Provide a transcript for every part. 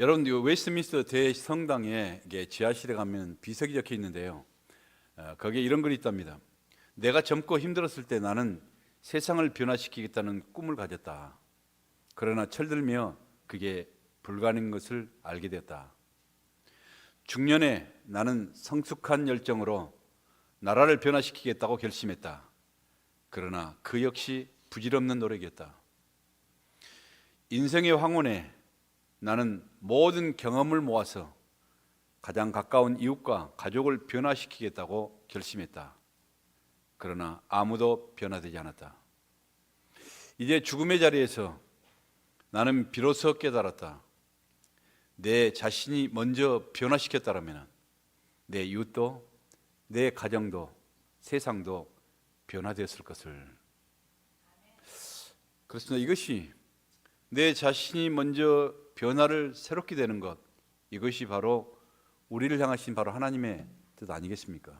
여러분, 웨스트민스터 대성당에 지하실에 가면 비석이 적혀 있는데요. 거기에 이런 글이 있답니다. 내가 젊고 힘들었을 때 나는 세상을 변화시키겠다는 꿈을 가졌다. 그러나 철들며 그게 불가능한 것을 알게 되었다. 중년에 나는 성숙한 열정으로 나라를 변화시키겠다고 결심했다. 그러나 그 역시 부질없는 노력이었다. 인생의 황혼에 나는 모든 경험을 모아서 가장 가까운 이웃과 가족을 변화시키겠다고 결심했다. 그러나 아무도 변화되지 않았다. 이제 죽음의 자리에서 나는 비로소 깨달았다. 내 자신이 먼저 변화시켰다면 내 이웃도, 내 가정도, 세상도 변화되었을 것을. 그렇습니다. 이것이 내 자신이 먼저 변화를 새롭게 되는 것, 이것이 바로 우리를 향하신 바로 하나님의 뜻 아니겠습니까?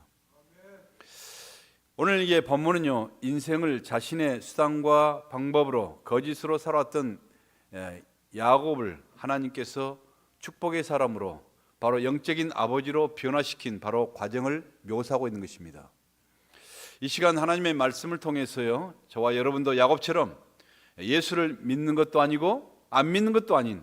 오늘 이게 본문은요, 인생을 자신의 수단과 방법으로 거짓으로 살아왔던 야곱을 하나님께서 축복의 사람으로, 바로 영적인 아버지로 변화시킨 바로 과정을 묘사하고 있는 것입니다. 이 시간 하나님의 말씀을 통해서요, 저와 여러분도 야곱처럼 예수를 믿는 것도 아니고 안 믿는 것도 아닌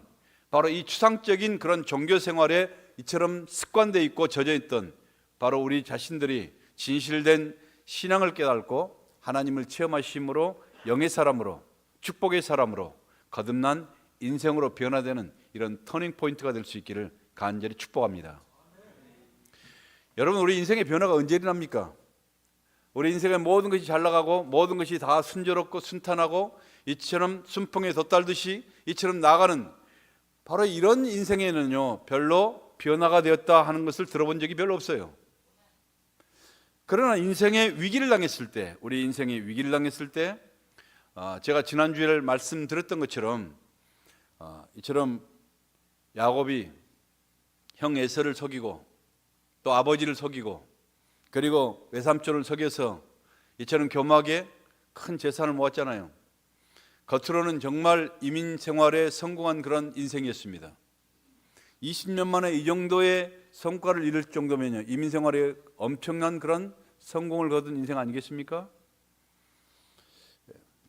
바로 이 추상적인 그런 종교 생활에 이처럼 습관되어 있고 젖어 있던 바로 우리 자신들이 진실된 신앙을 깨닫고 하나님을 체험하심으로 영의 사람으로, 축복의 사람으로, 거듭난 인생으로 변화되는 이런 터닝 포인트가 될 수 있기를 간절히 축복합니다. 여러분, 우리 인생의 변화가 언제 일어납니까? 우리 인생의 모든 것이 잘 나가고 모든 것이 다 순조롭고 순탄하고 이처럼 순풍에 돛달듯이 이처럼 나가는 바로 이런 인생에는요, 별로 변화가 되었다 하는 것을 들어본 적이 별로 없어요. 그러나 인생의 위기를 당했을 때, 우리 인생의 위기를 당했을 때, 제가 지난주에 말씀드렸던 것처럼 이처럼 야곱이 형 에서를 속이고 또 아버지를 속이고 그리고 외삼촌을 속여서 이처럼 교막에 큰 재산을 모았잖아요. 겉으로는 정말 이민 생활에 성공한 그런 인생이었습니다. 20년 만에 이 정도의 성과를 이룰 정도면요, 이민 생활에 엄청난 그런 성공을 거둔 인생 아니겠습니까?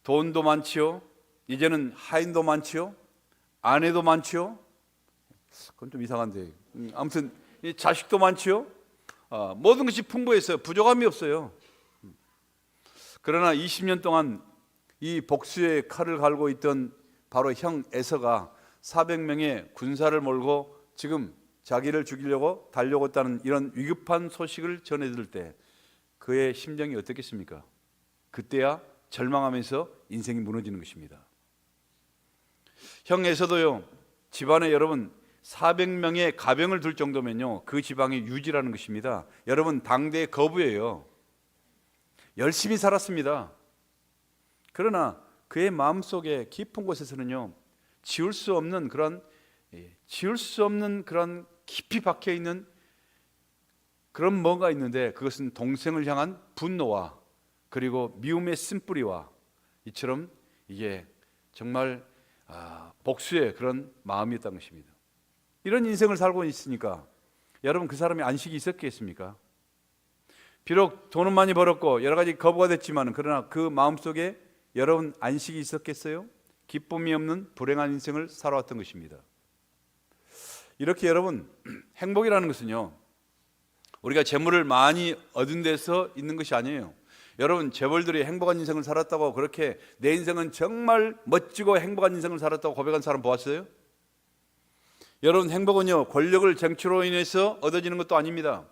돈도 많지요. 이제는 하인도 많지요. 아내도 많지요. 그건 좀 이상한데, 아무튼 자식도 많지요. 모든 것이 풍부했어요. 부족함이 없어요. 그러나 20년 동안 이 복수의 칼을 갈고 있던 바로 형 에서가 400명의 군사를 몰고 지금 자기를 죽이려고 달려왔다는 이런 위급한 소식을 전해들 때 그의 심정이 어떻겠습니까? 그때야 절망하면서 인생이 무너지는 것입니다. 형 에서도요, 집안에 여러분 400명의 가병을 둘 정도면요, 그 지방의 유지라는 것입니다. 여러분, 당대의 거부예요. 열심히 살았습니다. 그러나 그의 마음속에 깊은 곳에서는요, 지울 수 없는 그런 깊이 박혀 있는 그런 뭔가 있는데, 그것은 동생을 향한 분노와 그리고 미움의 쓴뿌리와 이처럼 이게 정말 복수의 그런 마음이었다는 것입니다. 이런 인생을 살고 있으니까 여러분, 그 사람이 안식이 있었겠습니까? 비록 돈은 많이 벌었고 여러 가지 거부가 됐지만, 그러나 그 마음속에 여러분 안식이 있었겠어요? 기쁨이 없는 불행한 인생을 살아왔던 것입니다. 이렇게 여러분, 행복이라는 것은요, 우리가 재물을 많이 얻은 데서 있는 것이 아니에요. 여러분, 재벌들이 행복한 인생을 살았다고 그렇게 내 인생은 정말 멋지고 행복한 인생을 살았다고 고백한 사람 보았어요? 여러분, 행복은요, 권력을 쟁취로 인해서 얻어지는 것도 아닙니다.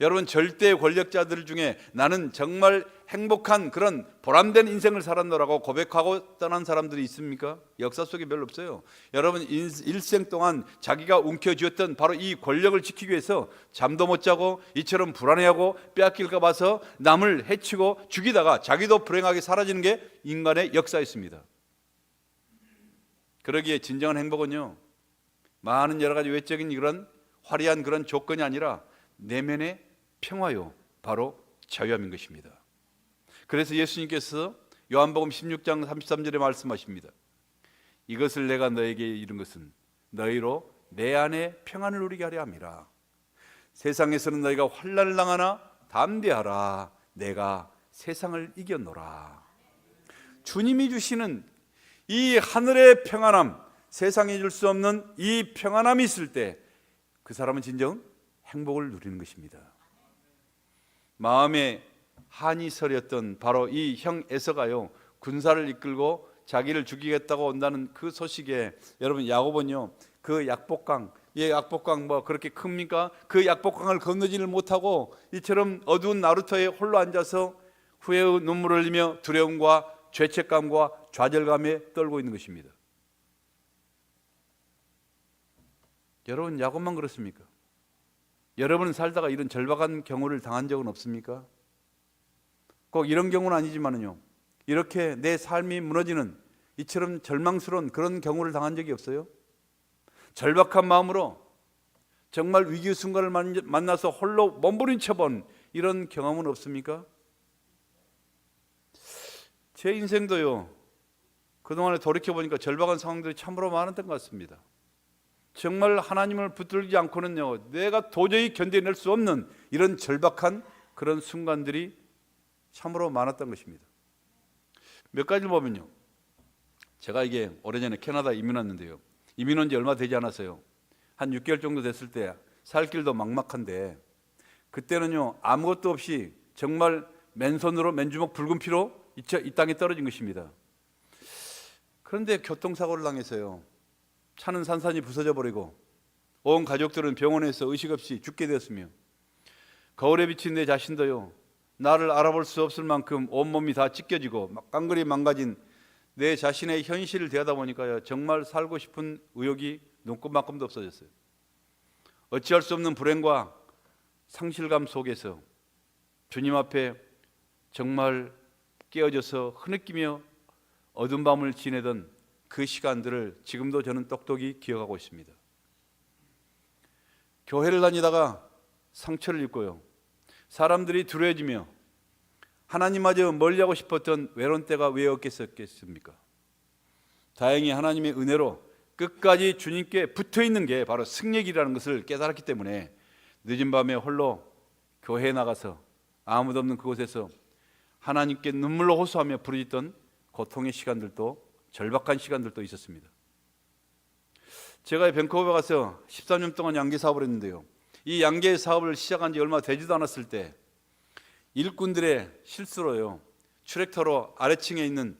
여러분, 절대 권력자들 중에 나는 정말 행복한 그런 보람된 인생을 살았노라고 고백하고 떠난 사람들이 있습니까? 역사 속에 별로 없어요. 여러분, 일생 동안 자기가 움켜쥐었던 바로 이 권력을 지키기 위해서 잠도 못 자고 이처럼 불안해하고 빼앗길까 봐서 남을 해치고 죽이다가 자기도 불행하게 사라지는 게 인간의 역사였습니다. 그러기에 진정한 행복은요, 많은 여러 가지 외적인 그런 화려한 그런 조건이 아니라 내면의 평화요, 바로 자유함인 것입니다. 그래서 예수님께서 요한복음 16장 33절에 말씀하십니다. 이것을 내가 너에게 이른 것은 너희로 내 안에 평안을 누리게 하려 함이라. 세상에서는 너희가 환난을 당하나 담대하라. 내가 세상을 이겼노라. 주님이 주시는 이 하늘의 평안함, 세상에 줄 수 없는 이 평안함이 있을 때 그 사람은 진정 행복을 누리는 것입니다. 마음에 한이 서렸던 바로 이 형 에서가요, 군사를 이끌고 자기를 죽이겠다고 온다는 그 소식에 여러분 야곱은요, 그 약복강, 약복강 뭐 그렇게 큽니까? 그 약복강을 건너지를 못하고 이처럼 어두운 나루터에 홀로 앉아서 후회의 눈물을 흘리며 두려움과 죄책감과 좌절감에 떨고 있는 것입니다. 여러분, 야곱만 그렇습니까? 여러분은 살다가 이런 절박한 경우를 당한 적은 없습니까? 꼭 이런 경우는 아니지만요, 이렇게 내 삶이 무너지는 이처럼 절망스러운 그런 경우를 당한 적이 없어요? 절박한 마음으로 정말 위기의 순간을 만나서 홀로 몸부림쳐 본 이런 경험은 없습니까? 제 인생도요, 그동안에 돌이켜보니까 절박한 상황들이 참으로 많았던 것 같습니다. 정말 하나님을 붙들지 않고는요, 내가 도저히 견뎌낼 수 없는 이런 절박한 그런 순간들이 참으로 많았던 것입니다. 몇 가지를 보면요, 제가 이게 오래전에 캐나다에 이민 왔는데요, 이민 온 지 얼마 되지 않았어요. 한 6개월 정도 됐을 때 살 길도 막막한데, 그때는요 아무것도 없이 정말 맨손으로 맨주먹 붉은 피로 이 땅에 떨어진 것입니다. 그런데 교통사고를 당해서요, 차는 산산이 부서져 버리고 온 가족들은 병원에서 의식 없이 죽게 되었으며, 거울에 비친 내 자신도요, 나를 알아볼 수 없을 만큼 온몸이 다 찢겨지고 깡그리 망가진 내 자신의 현실을 대하다 보니까요, 정말 살고 싶은 의욕이 눈꼽만큼도 없어졌어요. 어찌할 수 없는 불행과 상실감 속에서 주님 앞에 정말 깨어져서 흐느끼며 어두운 밤을 지내던 그 시간들을 지금도 저는 똑똑히 기억하고 있습니다. 교회를 다니다가 상처를 입고요, 사람들이 두려워지며 하나님마저 멀리하고 싶었던 외로운 때가 왜 없겠습니까? 다행히 하나님의 은혜로 끝까지 주님께 붙어있는 게 바로 승리길이라는 것을 깨달았기 때문에 늦은 밤에 홀로 교회에 나가서 아무도 없는 그곳에서 하나님께 눈물로 호소하며 부르짖던 고통의 시간들도, 절박한 시간들도 있었습니다. 제가 밴쿠버에 가서 13년 동안 양계 사업을 했는데요, 이 양계 사업을 시작한 지 얼마 되지도 않았을 때 일꾼들의 실수로요, 트랙터로 아래층에 있는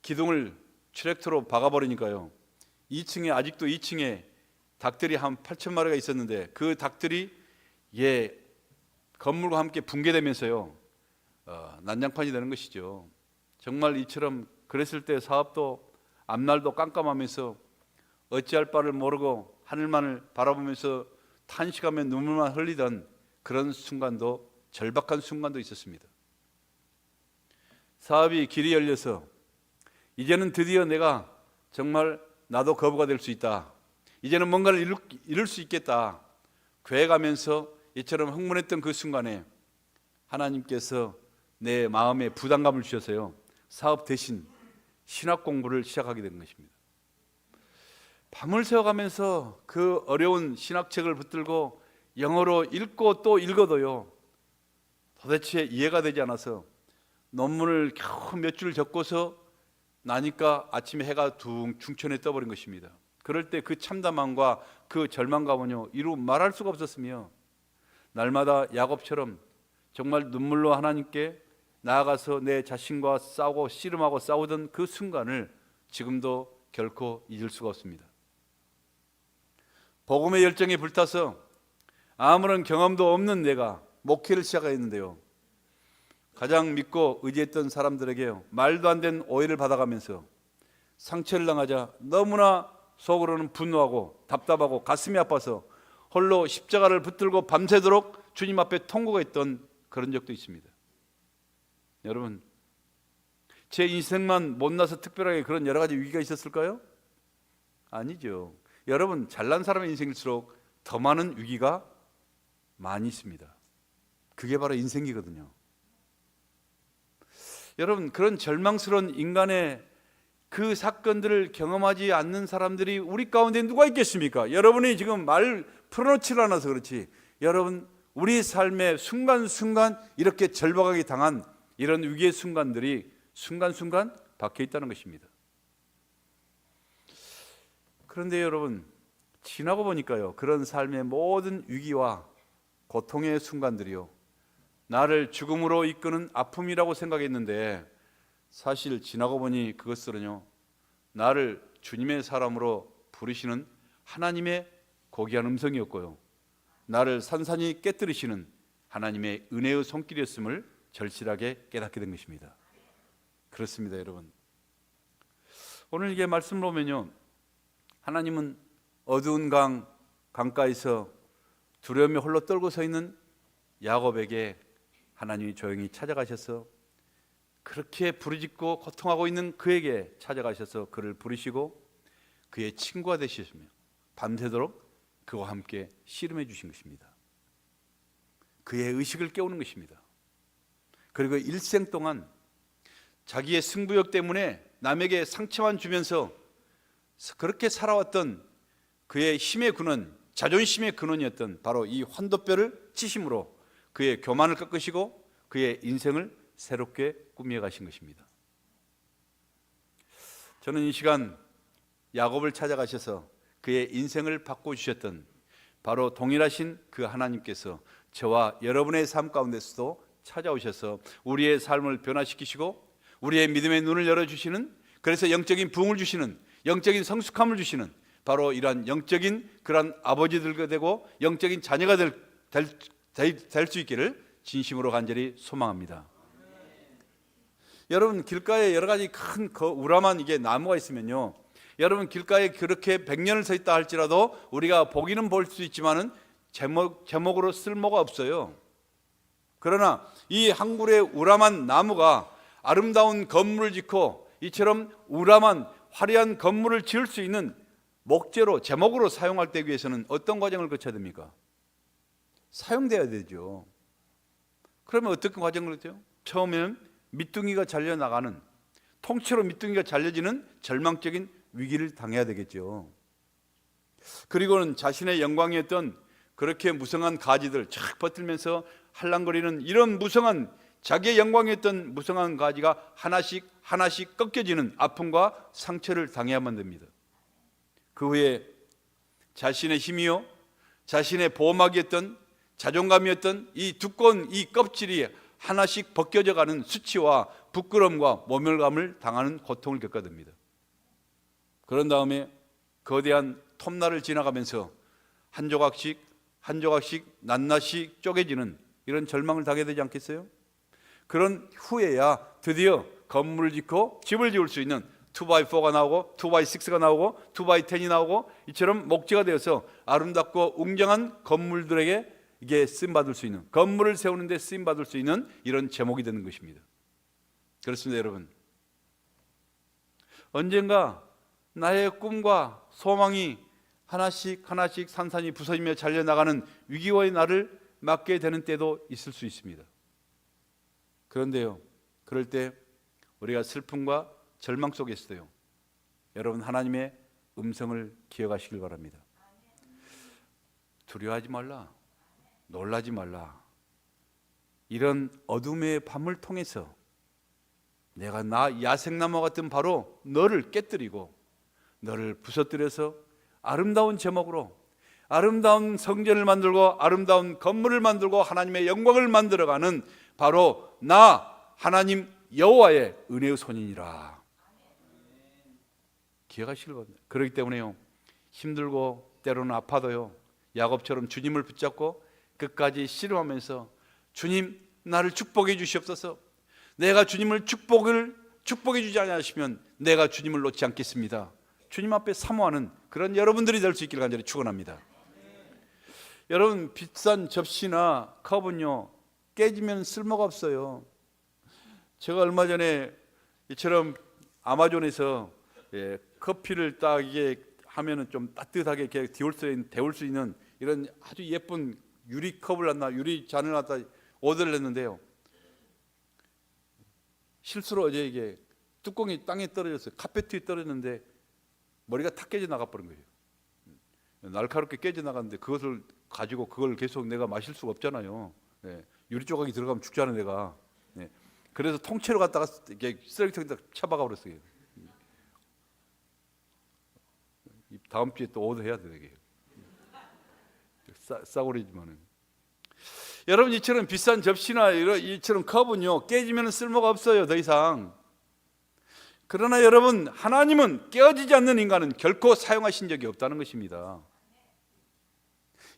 기둥을 트랙터로 박아버리니까요, 2층에 아직도 2층에 닭들이 한 8,000마리가 있었는데 그 닭들이 건물과 함께 붕괴되면서요, 난장판이 되는 것이죠. 정말 이처럼 그랬을 때 사업도 앞날도 깜깜하면서 어찌할 바를 모르고 하늘만을 바라보면서 탄식하며 눈물만 흘리던 그런 순간도, 절박한 순간도 있었습니다. 사업이 길이 열려서 이제는 드디어 내가 정말 나도 거부가 될 수 있다, 이제는 뭔가를 이룰 수 있겠다, 교회 가면서 이처럼 흥분했던 그 순간에 하나님께서 내 마음에 부담감을 주셔서요, 사업 대신 신학 공부를 시작하게 된 것입니다. 밤을 새워가면서 그 어려운 신학책을 붙들고 영어로 읽고 또 읽어도요, 도대체 이해가 되지 않아서 논문을 겨우 몇 줄 적고서 나니까 아침에 해가 둥 중천에 떠버린 것입니다. 그럴 때 그 참담함과 그 절망감은요, 이루 말할 수가 없었으며, 날마다 야곱처럼 정말 눈물로 하나님께 나아가서 내 자신과 싸우고 씨름하고 싸우던 그 순간을 지금도 결코 잊을 수가 없습니다. 복음의 열정에 불타서 아무런 경험도 없는 내가 목회를 시작했는데요, 가장 믿고 의지했던 사람들에게 말도 안 되는 오해를 받아가면서 상처를 당하자 너무나 속으로는 분노하고 답답하고 가슴이 아파서 홀로 십자가를 붙들고 밤새도록 주님 앞에 통곡했던 그런 적도 있습니다. 여러분, 제 인생만 못나서 특별하게 그런 여러 가지 위기가 있었을까요? 아니죠. 여러분, 잘난 사람의 인생일수록 더 많은 위기가 많이 있습니다. 그게 바로 인생이거든요. 여러분, 그런 절망스러운 인간의 그 사건들을 경험하지 않는 사람들이 우리 가운데 누가 있겠습니까? 여러분이 지금 말 풀어놓지 않아서 그렇지, 여러분 우리 삶의 순간순간 이렇게 절박하게 당한 이런 위기의 순간들이 순간순간 박혀 있다는 것입니다. 그런데 여러분, 지나고 보니까요, 그런 삶의 모든 위기와 고통의 순간들이요, 나를 죽음으로 이끄는 아픔이라고 생각했는데 사실 지나고 보니 그것들은요, 나를 주님의 사람으로 부르시는 하나님의 고귀한 음성이었고요, 나를 산산히 깨뜨리시는 하나님의 은혜의 손길이었음을 절실하게 깨닫게 된 것입니다. 그렇습니다, 여러분. 오늘 이게 말씀을 보면요, 하나님은 어두운 강가에서 두려움에 홀로 떨고 서 있는 야곱에게 하나님이 조용히 찾아가셔서 그렇게 부르짖고 고통하고 있는 그에게 찾아가셔서 그를 부르시고 그의 친구가 되시며 밤새도록 그와 함께 씨름해 주신 것입니다. 그의 의식을 깨우는 것입니다. 그리고 일생 동안 자기의 승부욕 때문에 남에게 상처만 주면서 그렇게 살아왔던 그의 힘의 근원, 자존심의 근원이었던 바로 이 환도뼈를 치심으로 그의 교만을 꺾으시고 그의 인생을 새롭게 꾸며 가신 것입니다. 저는 이 시간 야곱을 찾아가셔서 그의 인생을 바꿔주셨던 바로 동일하신 그 하나님께서 저와 여러분의 삶 가운데서도 찾아오셔서 우리의 삶을 변화시키시고 우리의 믿음의 눈을 열어주시는, 그래서 영적인 부흥을 주시는, 영적인 성숙함을 주시는 바로 이러한 영적인 그런 아버지들과 되고 영적인 자녀가 될 수 있기를 진심으로 간절히 소망합니다. 여러분, 길가에 여러 가지 큰 우람한 이게 나무가 있으면요, 여러분 길가에 그렇게 100년을 서 있다 할지라도 우리가 보기는 볼 수 있지만은 제목으로 쓸모가 없어요. 그러나 이 한 그루의 우람한 나무가 아름다운 건물을 짓고 이처럼 우람한 화려한 건물을 지을 수 있는 목재로, 제목으로 사용할 때 위해서는 어떤 과정을 거쳐야 됩니까? 사용돼야 되죠. 그러면 어떤 과정을 거쳐요? 처음에는 밑둥이가 잘려나가는, 통째로 밑둥이가 잘려지는 절망적인 위기를 당해야 되겠죠. 그리고는 자신의 영광이었던 그렇게 무성한 가지들 쫙 버틀면서 할랑거리는 이런 무성한, 자기의 영광이었던 무성한 가지가 하나씩 하나씩 꺾여지는 아픔과 상처를 당해야만 됩니다. 그 후에 자신의 힘이요, 자신의 보호막이었던, 자존감이었던 이 두꺼운 이 껍질이 하나씩 벗겨져 가는 수치와 부끄러움과 모멸감을 당하는 고통을 겪게 됩니다. 그런 다음에 거대한 톱날을 지나가면서 한 조각씩 한 조각씩 낱낱이 쪼개지는 이런 절망을 당하게 되지 않겠어요? 그런 후에야 드디어 건물을 짓고 집을 지을 수 있는 2x4가 나오고 2x6가 나오고 2x10이 나오고 이처럼 목재가 되어서 아름답고 웅장한 건물들에게 이게 쓰임받을 수 있는, 건물을 세우는 데 쓰임받을 수 있는 이런 제목이 되는 것입니다. 그렇습니다, 여러분. 언젠가 나의 꿈과 소망이 하나씩 하나씩 산산이 부서지며 잘려나가는 위기와의 날을 맞게 되는 때도 있을 수 있습니다. 그런데요, 그럴 때 우리가 슬픔과 절망 속에 있어요, 여러분 하나님의 음성을 기억하시길 바랍니다. 두려워하지 말라, 놀라지 말라. 이런 어둠의 밤을 통해서 내가 나 야생나무 같은 바로 너를 깨뜨리고 너를 부서뜨려서 아름다운 제목으로 아름다운 성전을 만들고 아름다운 건물을 만들고 하나님의 영광을 만들어가는 바로 나 하나님 여호와의 은혜의 손이니라. 기억하시길 바랍니다. 그렇기 때문에요, 힘들고 때로는 아파도요, 야곱처럼 주님을 붙잡고 끝까지 씨름하면서 주님 나를 축복해 주시옵소서, 내가 주님을 축복해 주지 않으시면 내가 주님을 놓지 않겠습니다. 주님 앞에 사모하는 그런 여러분들이 될 수 있기를 간절히 축원합니다. 여러분, 비싼 접시나 컵은요 깨지면 쓸모가 없어요. 제가 얼마 전에 이처럼 아마존에서 커피를 딱 이게 하면은 좀 따뜻하게 이렇게 데울 수 있는 이런 아주 예쁜 유리컵을 유리 잔을 갖다 오더를 했는데요, 실수로 어제 이게 뚜껑이 땅에 떨어졌어요. 카페트 위에 떨어졌는데 머리가 탁 깨져 나가버린 거예요. 날카롭게 깨져 나갔는데 그것을 가지고 그걸 계속 내가 마실 수가 없잖아요. 네. 유리 조각이 들어가면 죽잖아 내가. 네. 그래서 통째로 갖다가 쓰레기통에다 쳐박아 버렸어요. 다음 주에 또 오더 해야 돼 되게. 싸구리지만은. 여러분 이처럼 비싼 접시나 이처럼 컵은요 깨지면 쓸모가 없어요 더 이상. 그러나 여러분 하나님은 깨어지지 않는 인간은 결코 사용하신 적이 없다는 것입니다.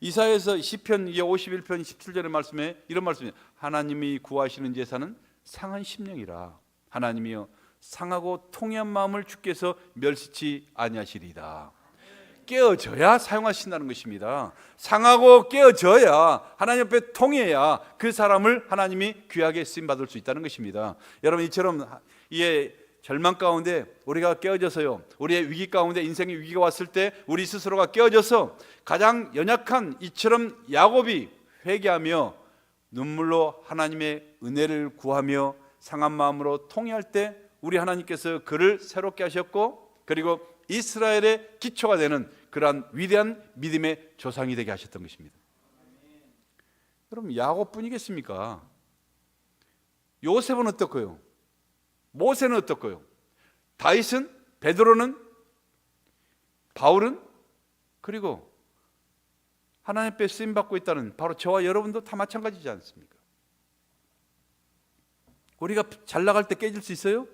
이사야서 시편 51편 17절의 말씀에 이런 말씀이에요. 하나님이 구하시는 제사는 상한 심령이라. 하나님이여 상하고 통해한 마음을 주께서 멸시치 아니하시리이다. 깨어져야 사용하신다는 것입니다. 상하고 깨어져야 하나님 앞에 통해야 그 사람을 하나님이 귀하게 쓰임받을 수 있다는 것입니다. 여러분 이처럼 절망 가운데 우리가 깨어져서요, 우리의 위기 가운데 인생의 위기가 왔을 때 우리 스스로가 깨어져서 가장 연약한 이처럼 야곱이 회개하며 눈물로 하나님의 은혜를 구하며 상한 마음으로 통회할 때 우리 하나님께서 그를 새롭게 하셨고, 그리고 이스라엘의 기초가 되는 그러한 위대한 믿음의 조상이 되게 하셨던 것입니다. 여러분 야곱뿐이겠습니까? 요셉은 어떻고요? 모세는 어떻고요? 다윗은, 베드로는, 바울은, 그리고 하나님 앞에 쓰임 받고 있다는 바로 저와 여러분도 다 마찬가지지 않습니까? 우리가 잘 나갈 때 깨질 수 있어요?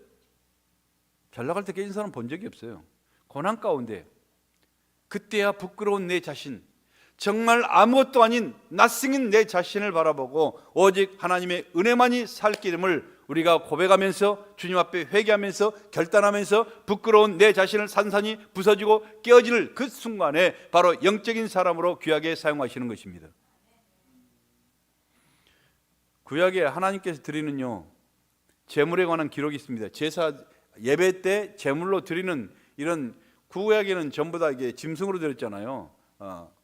잘 나갈 때 깨진 사람 본 적이 없어요. 고난 가운데 그때야 부끄러운 내 자신, 정말 아무것도 아닌 낯승인 내 자신을 바라보고 오직 하나님의 은혜만이 살 길임을 우리가 고백하면서 주님 앞에 회개하면서 결단하면서 부끄러운 내 자신을 산산이 부서지고 깨어질 그 순간에 바로 영적인 사람으로 귀하게 사용하시는 것입니다. 구약에 하나님께서 드리는요 제물에 관한 기록이 있습니다. 제사 예배 때 제물로 드리는 이런 구약에는 전부 다 이게 짐승으로 드렸잖아요.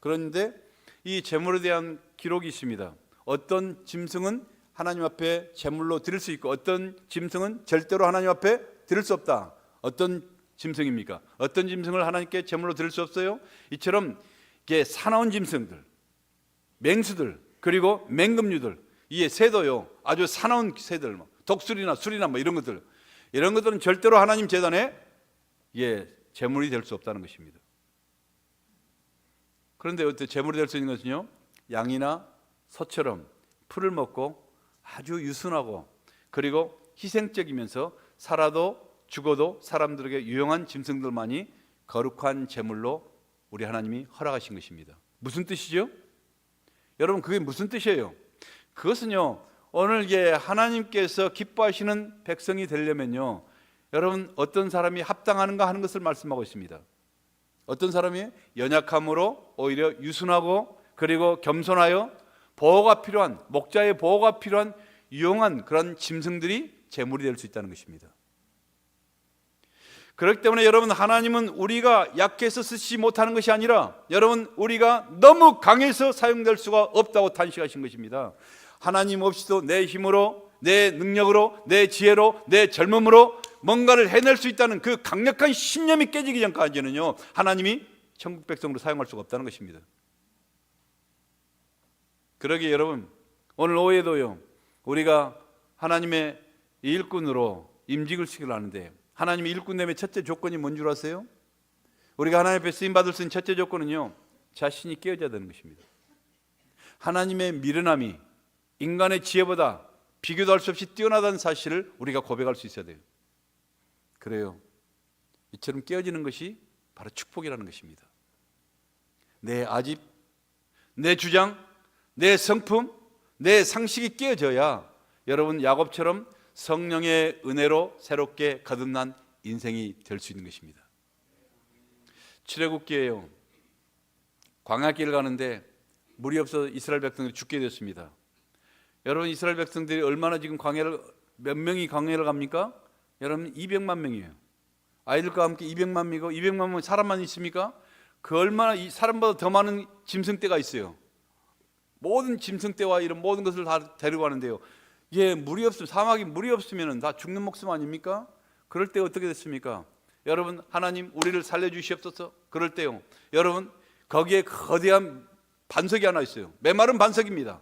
그런데 이 제물에 대한 기록이 있습니다. 어떤 짐승은 하나님 앞에 제물로 드릴 수 있고 어떤 짐승은 절대로 하나님 앞에 드릴 수 없다. 어떤 짐승입니까? 어떤 짐승을 하나님께 제물로 드릴 수 없어요? 이처럼 이게 사나운 짐승들, 맹수들, 그리고 맹금류들, 이 새도요 아주 사나운 새들, 독수리나 수리나 이런 것들은 절대로 하나님 제단에 제물이 될 수 없다는 것입니다. 그런데 어때 제물이 될 수 있는 것은요, 양이나 소처럼 풀을 먹고 아주 유순하고 그리고 희생적이면서 살아도 죽어도 사람들에게 유용한 짐승들만이 거룩한 제물로 우리 하나님이 허락하신 것입니다. 무슨 뜻이죠? 여러분 그게 무슨 뜻이에요? 그것은요 오늘 하나님께서 기뻐하시는 백성이 되려면요, 여러분 어떤 사람이 합당하는가 하는 것을 말씀하고 있습니다. 어떤 사람이 연약함으로 오히려 유순하고 그리고 겸손하여 보호가 필요한, 목자의 보호가 필요한 유용한 그런 짐승들이 제물이 될 수 있다는 것입니다. 그렇기 때문에 여러분 하나님은 우리가 약해서 쓰지 못하는 것이 아니라 여러분 우리가 너무 강해서 사용될 수가 없다고 탄식하신 것입니다. 하나님 없이도 내 힘으로, 내 능력으로, 내 지혜로, 내 젊음으로 뭔가를 해낼 수 있다는 그 강력한 신념이 깨지기 전까지는요 하나님이 천국 백성으로 사용할 수가 없다는 것입니다. 그러기에 여러분 오늘 오후에도요 우리가 하나님의 일꾼으로 임직을 시키려 하는데, 하나님의 일꾼 되면 첫째 조건이 뭔 줄 아세요? 우리가 하나님 앞에 쓰임받을 수 있는 첫째 조건은요 자신이 깨어져야 되는 것입니다. 하나님의 미련함이 인간의 지혜보다 비교도 할 수 없이 뛰어나다는 사실을 우리가 고백할 수 있어야 돼요. 그래요, 이처럼 깨어지는 것이 바로 축복이라는 것입니다. 내 아집, 내 주장, 내 성품, 내 상식이 깨어져야 여러분 야곱처럼 성령의 은혜로 새롭게 거듭난 인생이 될 수 있는 것입니다. 출애굽기에요 광야길을 가는데 물이 없어 이스라엘 백성들이 죽게 됐습니다. 여러분 이스라엘 백성들이 얼마나 지금 몇 명이 광야를 갑니까? 여러분 200만 명이에요. 아이들과 함께 200만 명이고 200만 명 사람만 있습니까? 그 얼마나 사람보다 더 많은 짐승떼가 있어요. 모든 짐승떼와 이런 모든 것을 다 데리고 가는데요, 물이 없으면, 사막에 물이 없으면 다 죽는 목숨 아닙니까? 그럴 때 어떻게 됐습니까? 여러분, 하나님 우리를 살려주시옵소서. 그럴 때요, 여러분, 거기에 거대한 반석이 하나 있어요. 메마른 반석입니다.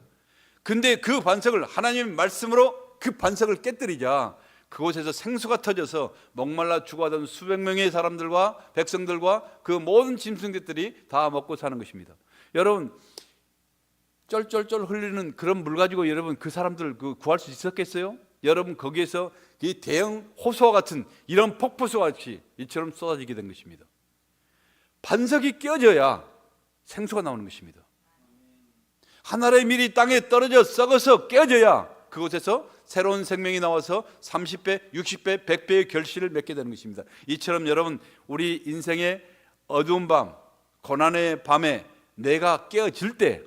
근데 그 반석을 하나님의 말씀으로 그 반석을 깨뜨리자 그곳에서 생수가 터져서 목말라 죽어가던 수백 명의 사람들과 백성들과 그 모든 짐승들이 다 먹고 사는 것입니다. 여러분, 쩔쩔쩔 흘리는 그런 물 가지고 여러분 그 사람들 구할 수 있었겠어요? 여러분, 거기에서 이 대형 호수와 같은 이런 폭포수와 같이 이처럼 쏟아지게 된 것입니다. 반석이 깨져야 생수가 나오는 것입니다. 하늘의 밀이 땅에 떨어져 썩어서 깨져야 그곳에서 새로운 생명이 나와서 30배, 60배, 100배의 결실을 맺게 되는 것입니다. 이처럼 여러분, 우리 인생의 어두운 밤, 고난의 밤에 내가 깨어질 때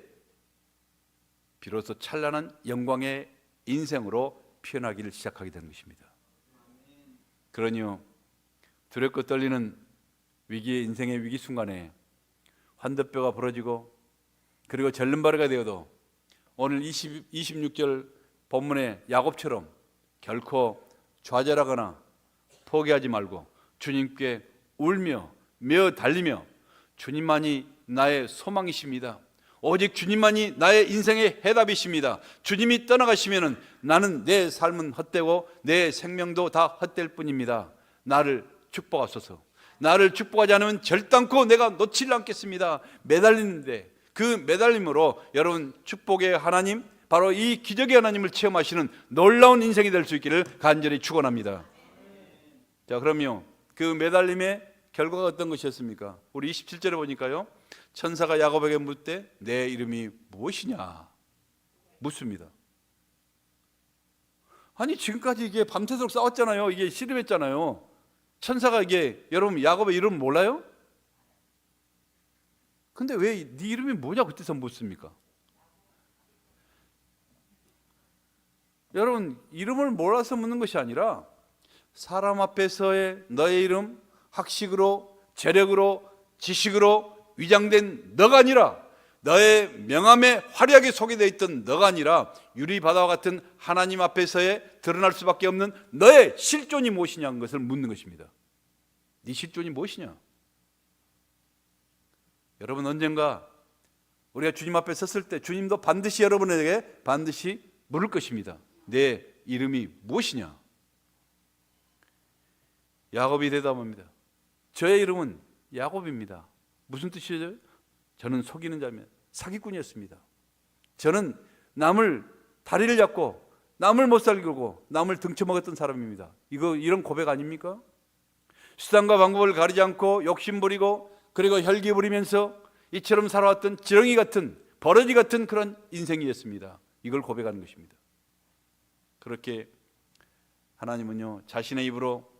비로소 찬란한 영광의 인생으로 피어나기를 시작하게 되는 것입니다. 그러니요, 두렵고 떨리는 위기의 인생의 위기 순간에 환대뼈가 부러지고 그리고 절름발이가 되어도 오늘 26절 본문의 야곱처럼 결코 좌절하거나 포기하지 말고 주님께 울며 메어 달리며 주님만이 나의 소망이십니다. 오직 주님만이 나의 인생의 해답이십니다. 주님이 떠나가시면 나는 내 삶은 헛되고 내 생명도 다 헛될 뿐입니다. 나를 축복하소서. 나를 축복하지 않으면 절단코 내가 놓치지 않겠습니다. 매달리는데 그 매달림으로 여러분 축복의 하나님, 바로 이 기적의 하나님을 체험하시는 놀라운 인생이 될 수 있기를 간절히 축원합니다. 자, 그럼요, 그 매달림의 결과가 어떤 것이었습니까? 우리 27절에 보니까요, 천사가 야곱에게 묻되 내 이름이 무엇이냐 묻습니다. 아니, 지금까지 이게 밤새도록 싸웠잖아요. 이게 씨름했잖아요. 천사가 이게 여러분 야곱의 이름 몰라요? 근데 왜 네 이름이 뭐냐고 그때서 묻습니까? 여러분, 이름을 몰라서 묻는 것이 아니라 사람 앞에서의 너의 이름, 학식으로, 재력으로, 지식으로 위장된 너가 아니라, 너의 명함에 화려하게 소개되어 있던 너가 아니라 유리바다와 같은 하나님 앞에서의 드러날 수밖에 없는 너의 실존이 무엇이냐는 것을 묻는 것입니다. 네 실존이 무엇이냐? 여러분, 언젠가 우리가 주님 앞에 섰을 때 주님도 반드시 여러분에게 반드시 물을 것입니다. 내 이름이 무엇이냐? 야곱이 대답합니다. 저의 이름은 야곱입니다. 무슨 뜻이죠? 저는 속이는 자면 사기꾼이었습니다. 저는 남을 다리를 잡고 남을 못 살리고 남을 등쳐먹었던 사람입니다. 이런 고백 아닙니까? 수단과 방법을 가리지 않고 욕심 부리고 그리고 혈기 부리면서 이처럼 살아왔던 지렁이 같은 버러지 같은 그런 인생이었습니다. 이걸 고백하는 것입니다. 그렇게 하나님은요, 자신의 입으로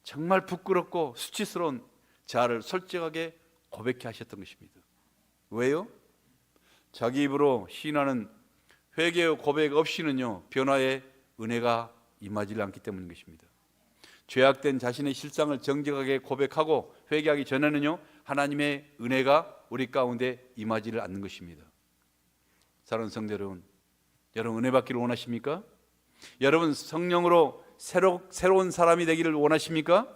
정말 부끄럽고 수치스러운 자아를 솔직하게 고백해 하셨던 것입니다. 왜요? 자기 입으로 시인하는 회개의 고백 없이는요, 변화의 은혜가 임하지 않기 때문인 것입니다. 죄악된 자신의 실상을 정직하게 고백하고 회개하기 전에는요, 하나님의 은혜가 우리 가운데 임하지를 않는 것입니다. 사랑하는 성도 여러분, 여러분 은혜 받기를 원하십니까? 여러분 성령으로 새로운 사람이 되기를 원하십니까?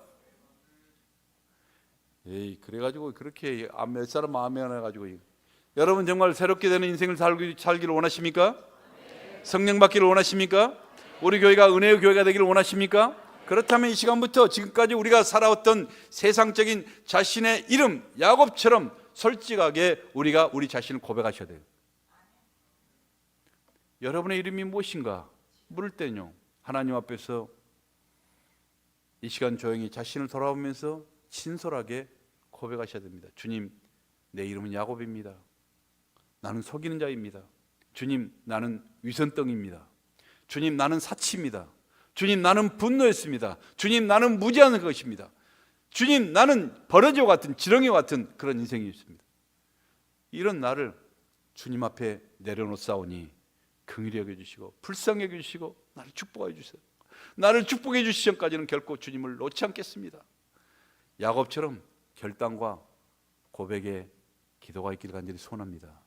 그래가지고 그렇게 몇 사람 아멘 해가지고, 여러분 정말 새롭게 되는 인생을 살기를 원하십니까? 성령 받기를 원하십니까? 우리 교회가 은혜의 교회가 되기를 원하십니까? 그렇다면 이 시간부터 지금까지 우리가 살아왔던 세상적인 자신의 이름 야곱처럼 솔직하게 우리가 우리 자신을 고백하셔야 돼요. 여러분의 이름이 무엇인가 물을 때는요, 하나님 앞에서 이 시간 조용히 자신을 돌아보면서 진솔하게 고백하셔야 됩니다. 주님, 내 이름은 야곱입니다. 나는 속이는 자입니다. 주님, 나는 위선덩입니다. 주님, 나는 사치입니다. 주님, 나는 분노했습니다. 주님, 나는 무지한 것입니다. 주님, 나는 버러지와 같은 지렁이와 같은 그런 인생이 있습니다. 이런 나를 주님 앞에 내려놓사오니 긍휼히 여겨주시고 불쌍히 여겨주시고 나를 축복해 주세요. 나를 축복해 주시기 전까지는 결코 주님을 놓지 않겠습니다. 야곱처럼 결단과 고백의 기도가 있기를 간절히 소원합니다.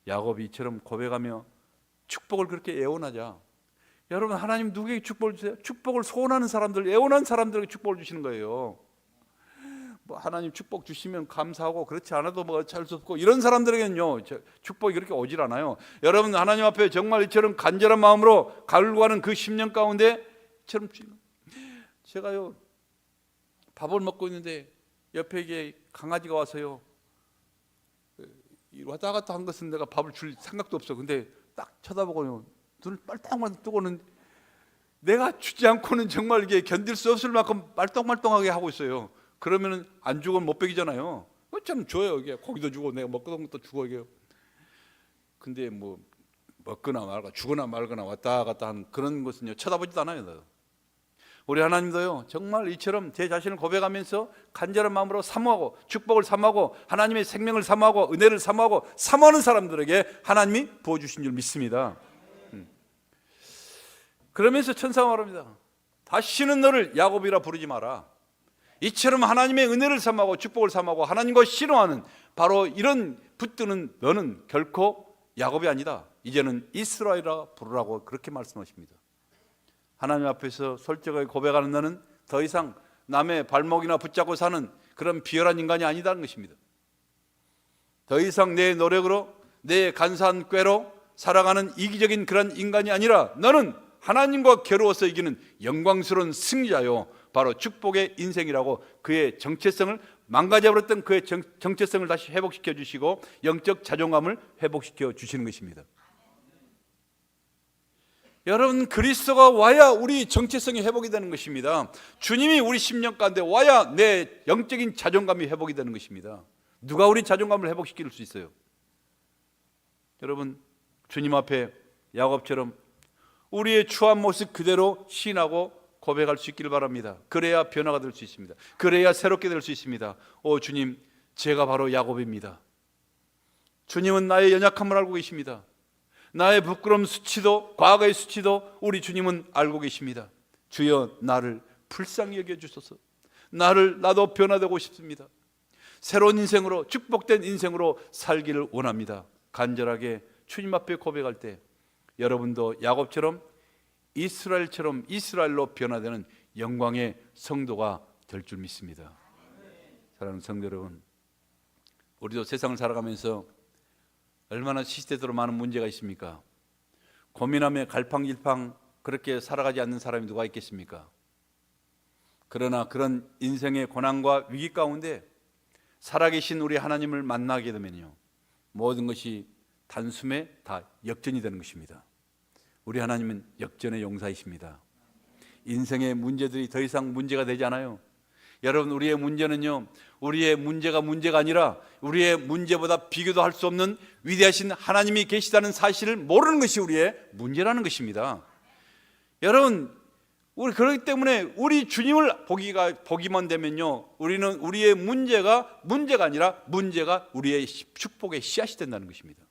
야곱이 이처럼 고백하며 축복을 그렇게 애원하자 여러분, 하나님 누구에게 축복을 주세요? 축복을 소원하는 사람들, 애원한 사람들에게 축복을 주시는 거예요. 뭐 하나님 축복 주시면 감사하고 그렇지 않아도 뭐 어쩔 수 없고 이런 사람들에게는요 축복이 그렇게 오질 않아요. 여러분, 하나님 앞에 정말 이처럼 간절한 마음으로 갈구하는 그 10년 가운데 이처럼 제가요 밥을 먹고 있는데 옆에 이게 강아지가 와서요 왔다 갔다 한 것은 내가 밥을 줄 생각도 없어. 근데 딱 쳐다보고요 눈을 빨딱빨딱 뜨고는 내가 주지 않고는 정말 이게 견딜 수 없을 만큼 말똥말똥하게 하고 있어요. 그러면은 안 주고 못 먹이잖아요. 참 줘요. 이게 고기도 주고 내가 먹던 것도 주고 이게. 근데 뭐 먹거나 말거나 주거나 말거나 왔다 갔다 하는 그런 것은요 쳐다보지도 않아요. 우리 하나님도요 정말 이처럼 제 자신을 고백하면서 간절한 마음으로 사모하고 축복을 사모하고 하나님의 생명을 사모하고 은혜를 사모하고 사모하는 사람들에게 하나님이 부어주신 줄 믿습니다. 그러면서 천사가 말합니다. 다시는 너를 야곱이라 부르지 마라. 이처럼 하나님의 은혜를 사모하고 축복을 사모하고 하나님과 신뢰하는 바로 이런 붙드는 너는 결코 야곱이 아니다. 이제는 이스라엘이라 부르라고 그렇게 말씀하십니다. 하나님 앞에서 솔직하게 고백하는 너는 더 이상 남의 발목이나 붙잡고 사는 그런 비열한 인간이 아니다는 것입니다. 더 이상 내 노력으로 내 간사한 꾀로 살아가는 이기적인 그런 인간이 아니라 너는 하나님과 겨루어서 이기는 영광스러운 승리자요 바로 축복의 인생이라고 그의 정체성을 망가져버렸던 그의 정체성을 다시 회복시켜 주시고 영적 자존감을 회복시켜 주시는 것입니다. 여러분, 그리스도가 와야 우리 정체성이 회복이 되는 것입니다. 주님이 우리 심령 가운데 와야 내 영적인 자존감이 회복이 되는 것입니다. 누가 우리 자존감을 회복시킬 수 있어요? 여러분, 주님 앞에 야곱처럼 우리의 추한 모습 그대로 시인하고 고백할 수 있기를 바랍니다. 그래야 변화가 될 수 있습니다. 그래야 새롭게 될 수 있습니다. 오 주님, 제가 바로 야곱입니다. 주님은 나의 연약함을 알고 계십니다. 나의 부끄러움 수치도 과거의 수치도 우리 주님은 알고 계십니다. 주여 나를 불쌍히 여겨주소서. 나도 변화되고 싶습니다. 새로운 인생으로 축복된 인생으로 살기를 원합니다. 간절하게 주님 앞에 고백할 때 여러분도 야곱처럼 이스라엘처럼 이스라엘로 변화되는 영광의 성도가 될 줄 믿습니다. 사랑하는 성도 여러분, 우리도 세상을 살아가면서 얼마나 시시때때로 많은 문제가 있습니까? 고민하며 갈팡질팡 그렇게 살아가지 않는 사람이 누가 있겠습니까? 그러나 그런 인생의 고난과 위기 가운데 살아계신 우리 하나님을 만나게 되면요 모든 것이 단숨에 다 역전이 되는 것입니다. 우리 하나님은 역전의 용사이십니다. 인생의 문제들이 더 이상 문제가 되지 않아요. 여러분, 우리의 문제는요 우리의 문제가 아니라 우리의 문제보다 비교도 할 수 없는 위대하신 하나님이 계시다는 사실을 모르는 것이 우리의 문제라는 것입니다. 여러분, 우리 그렇기 때문에 우리 주님을 보기만 되면요 우리는 우리의 문제가 아니라 문제가 우리의 축복의 씨앗이 된다는 것입니다.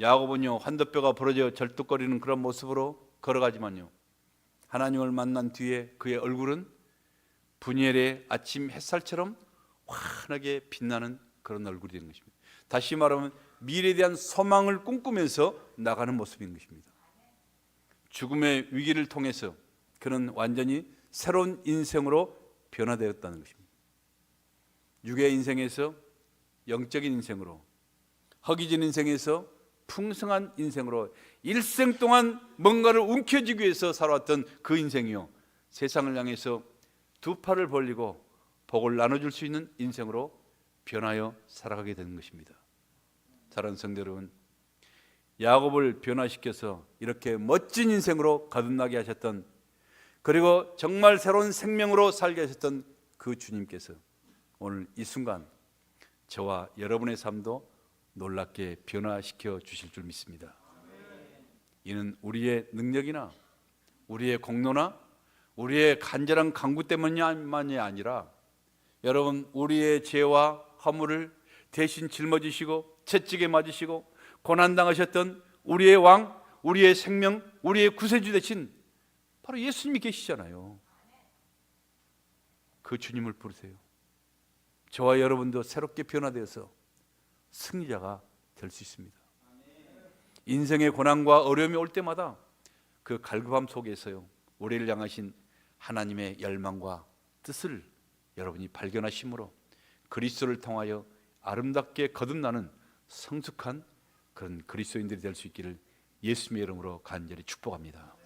야곱은요 환도뼈가 부러져 절뚝거리는 그런 모습으로 걸어가지만요 하나님을 만난 뒤에 그의 얼굴은 분열의 아침 햇살처럼 환하게 빛나는 그런 얼굴이 되는 것입니다. 다시 말하면 미래에 대한 소망을 꿈꾸면서 나가는 모습인 것입니다. 죽음의 위기를 통해서 그는 완전히 새로운 인생으로 변화되었다는 것입니다. 육의 인생에서 영적인 인생으로, 허기진 인생에서 풍성한 인생으로 일생 동안 뭔가를 움켜쥐기 위해서 살아왔던 그 인생이요 세상을 향해서 두 팔을 벌리고 복을 나눠줄 수 있는 인생으로 변하여 살아가게 되는 것입니다. 사랑하는 성도 여러분, 야곱을 변화시켜서 이렇게 멋진 인생으로 거듭나게 하셨던, 그리고 정말 새로운 생명으로 살게 하셨던 그 주님께서 오늘 이 순간 저와 여러분의 삶도 놀랍게 변화시켜 주실 줄 믿습니다. 이는 우리의 능력이나 우리의 공로나 우리의 간절한 간구 때문만이 아니라 여러분, 우리의 죄와 허물을 대신 짊어지시고 채찍에 맞으시고 고난당하셨던 우리의 왕, 우리의 생명, 우리의 구세주 되신 바로 예수님이 계시잖아요. 그 주님을 부르세요. 저와 여러분도 새롭게 변화되어서 승리자가 될 수 있습니다. 인생의 고난과 어려움이 올 때마다 그 갈급함 속에서요, 우리를 향하신 하나님의 열망과 뜻을 여러분이 발견하심으로 그리스도를 통하여 아름답게 거듭나는 성숙한 그런 그리스도인들이 될 수 있기를 예수님의 이름으로 간절히 축복합니다.